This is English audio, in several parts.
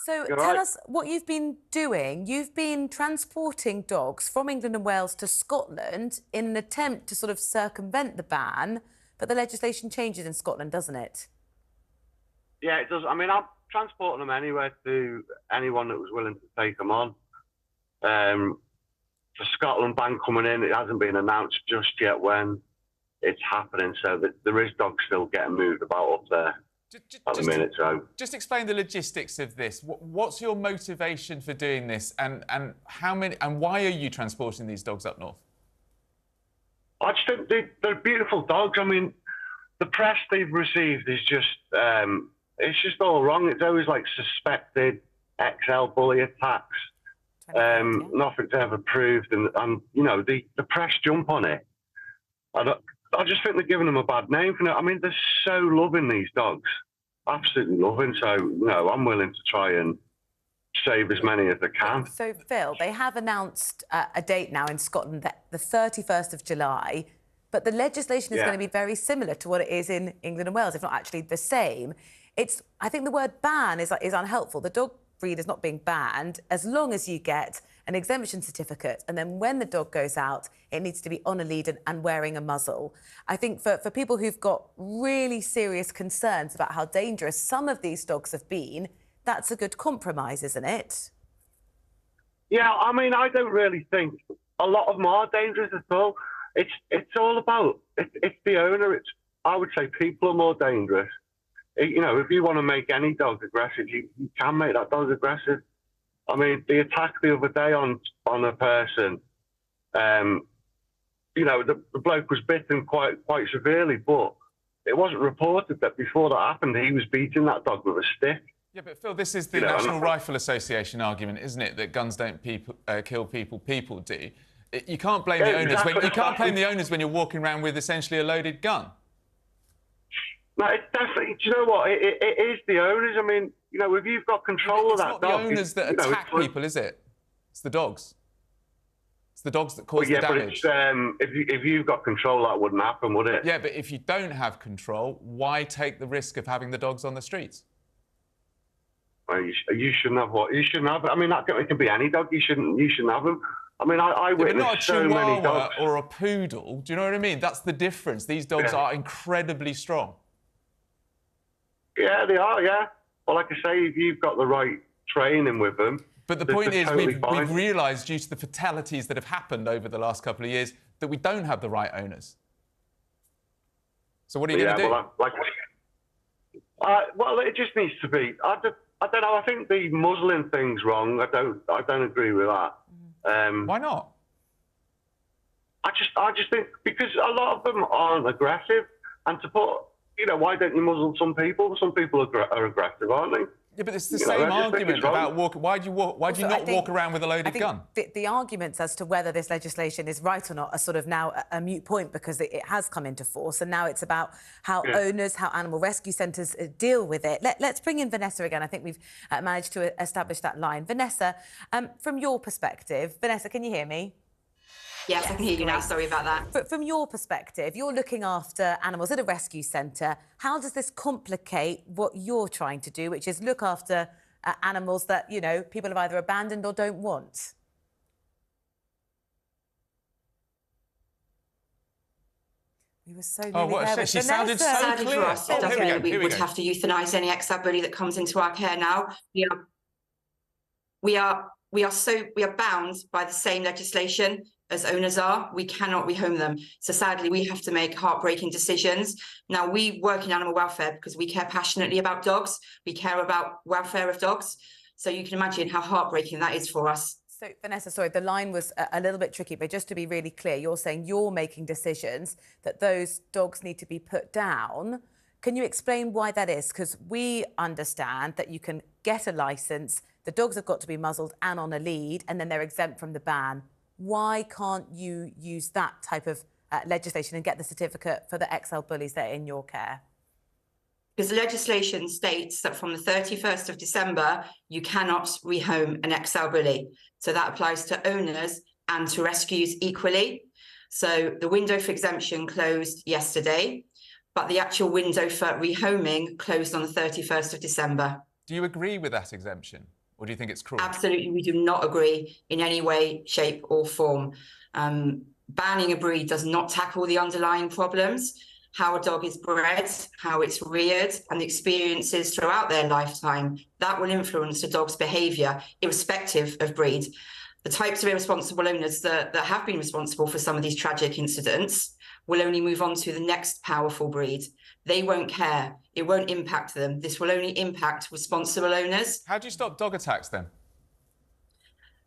So You're tell right. us what you've been doing. You've been transporting dogs from England and Wales to Scotland in an attempt to sort of circumvent the ban, but the legislation changes in Scotland, doesn't it? Yeah, it does. I mean, I'm transporting them anywhere to anyone that was willing to take them on. The Scotland ban coming in, it hasn't been announced just yet when it's happening, so that there is dogs still getting moved about up there at the minute. So just explain the logistics of this. What's your motivation for doing this, and how many and why are you transporting these dogs up north? I just think they're beautiful dogs. I mean, the press they've received is just it's just all wrong. It's always like suspected XL bully attacks. Nothing's ever proved, and you know the press jump on it. I just think they're giving them a bad name for it. I mean, they're so loving, these dogs, absolutely loving. So you know, I'm willing to try and save as many as I can. So Phil, they have announced a date now in Scotland, that the 31st of July. But the legislation is going to be very similar to what it is in England and Wales, if not actually the same. I think the word ban is unhelpful. The dog breed is not being banned as long as you get an exemption certificate. And then when the dog goes out, it needs to be on a lead and wearing a muzzle. I think for people who've got really serious concerns about how dangerous some of these dogs have been, that's a good compromise, isn't it? Yeah, I mean, I don't really think a lot of them are dangerous at all. It's all about it's the owner. I would say people are more dangerous. You know, if you want to make any dog aggressive, you can make that dog aggressive. I mean, the attack the other day on a person, you know, the bloke was bitten quite severely, but it wasn't reported that before that happened, he was beating that dog with a stick. Yeah, but Phil, this is the National Rifle Association argument, isn't it? That guns don't kill people, people do. You can't blame the owners. You can't blame the owners when you're walking around with essentially a loaded gun. No, it's definitely. Do you know what? It is the owners. I mean, you know, if you've got control of that dog, it's not the owners that attack people, is it? It's the dogs. It's the dogs that cause the damage. But if you've got control, that wouldn't happen, would it? Yeah, but if you don't have control, why take the risk of having the dogs on the streets? Well, you shouldn't have what? You shouldn't have. I mean, it can be any dog. You shouldn't have them. I mean, I witnessed so many dogs. Or a poodle. Do you know what I mean? That's the difference. These dogs are incredibly strong. Yeah, they are. Yeah. Well, like I say, if you've got the right training with them. But the point is, we've realised, due to the fatalities that have happened over the last couple of years, that we don't have the right owners. So what are you going to do? Well, it just needs to be. I don't know. I think the muzzling thing's wrong. I don't agree with that. Why not? I just think because a lot of them aren't aggressive, and to put, you know, why don't you muzzle some people? Some people are aggressive, aren't they? Yeah, but it's the same argument about walking. Why do you not walk around with a loaded gun? The arguments as to whether this legislation is right or not are sort of now a moot point, because it has come into force, and now it's about how owners, how animal rescue centres deal with it. Let's bring in Vanessa again. I think we've managed to establish that line. Vanessa, from your perspective, Vanessa, can you hear me? Yes, I can hear you now. Sorry about that. But from your perspective, you're looking after animals at a rescue centre. How does this complicate what you're trying to do, which is look after animals that, you know, people have either abandoned or don't want? We were so nearly there. She sounded so Sadly clear. for us, it does mean that we would have to euthanise any XL bully that comes into our care now. We are bound by the same legislation as owners are. We cannot rehome them. So sadly, we have to make heartbreaking decisions. Now, we work in animal welfare because we care passionately about dogs. We care about welfare of dogs. So you can imagine how heartbreaking that is for us. So, Vanessa, sorry, the line was a little bit tricky, but just to be really clear, you're saying you're making decisions that those dogs need to be put down. Can you explain why that is? Because we understand that you can get a licence, the dogs have got to be muzzled and on a lead, and then they're exempt from the ban. Why can't you use that type of legislation and get the certificate for the XL bullies that are in your care? Because the legislation states that from the 31st of December, you cannot rehome an XL bully. So that applies to owners and to rescues equally. So the window for exemption closed yesterday, but the actual window for rehoming closed on the 31st of December. Do you agree with that exemption, or do you think it's cruel? Absolutely, we do not agree in any way, shape or form. Banning a breed does not tackle the underlying problems. How a dog is bred, how it's reared, and the experiences throughout their lifetime, that will influence the dog's behaviour, irrespective of breed. The types of irresponsible owners that have been responsible for some of these tragic incidents will only move on to the next powerful breed. They won't care. It won't impact them. This will only impact responsible owners. How do you stop dog attacks then?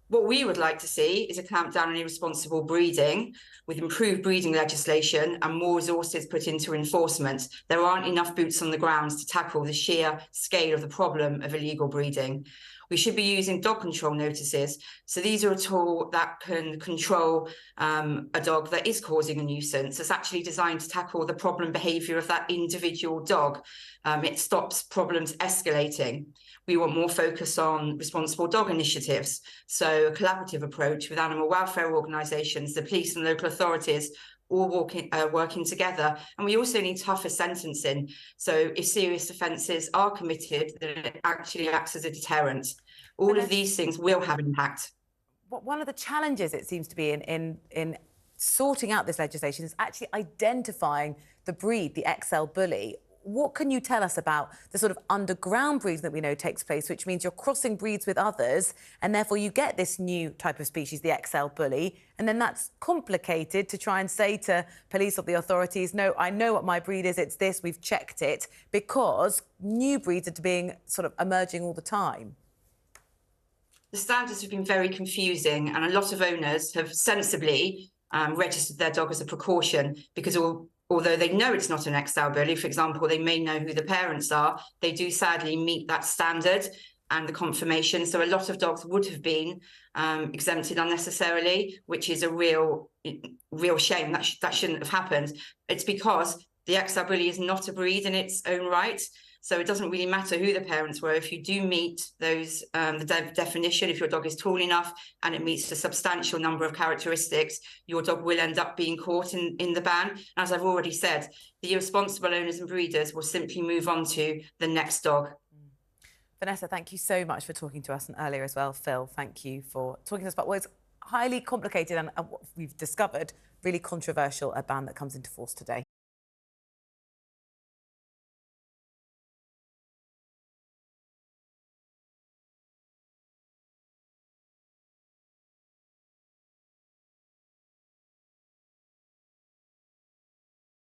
What we would like to see is a clampdown on irresponsible breeding with improved breeding legislation and more resources put into enforcement. There aren't enough boots on the ground to tackle the sheer scale of the problem of illegal breeding. We should be using dog control notices. So these are a tool that can control a dog that is causing a nuisance. It's actually designed to tackle the problem behaviour of that individual dog. It stops problems escalating. We want more focus on responsible dog initiatives. So a collaborative approach with animal welfare organisations, the police and local authorities, all working together. And we also need tougher sentencing. So if serious offences are committed, then it actually acts as a deterrent. All of these things will have an impact. One of the challenges, it seems to be, in sorting out this legislation is actually identifying the breed, the XL bully. What can you tell us about the sort of underground breeding that we know takes place, which means you're crossing breeds with others, and therefore you get this new type of species, the XL bully, and then that's complicated to try and say to police or the authorities, no, I know what my breed is, it's this, we've checked it, because new breeds are being sort of emerging all the time. The standards have been very confusing, and a lot of owners have sensibly registered their dog as a precaution because although they know it's not an XL bully, for example, they may know who the parents are, they do sadly meet that standard and the confirmation. So a lot of dogs would have been exempted unnecessarily, which is a real shame. That shouldn't have happened. It's because the XL bully is not a breed in its own right. So it doesn't really matter who the parents were. If you do meet those, the definition, if your dog is tall enough and it meets a substantial number of characteristics, your dog will end up being caught in the ban. And as I've already said, the irresponsible owners and breeders will simply move on to the next dog. Vanessa, thank you so much for talking to us, and earlier as well, Phil, thank you for talking to us about what is highly complicated and what we've discovered, really controversial, a ban that comes into force today.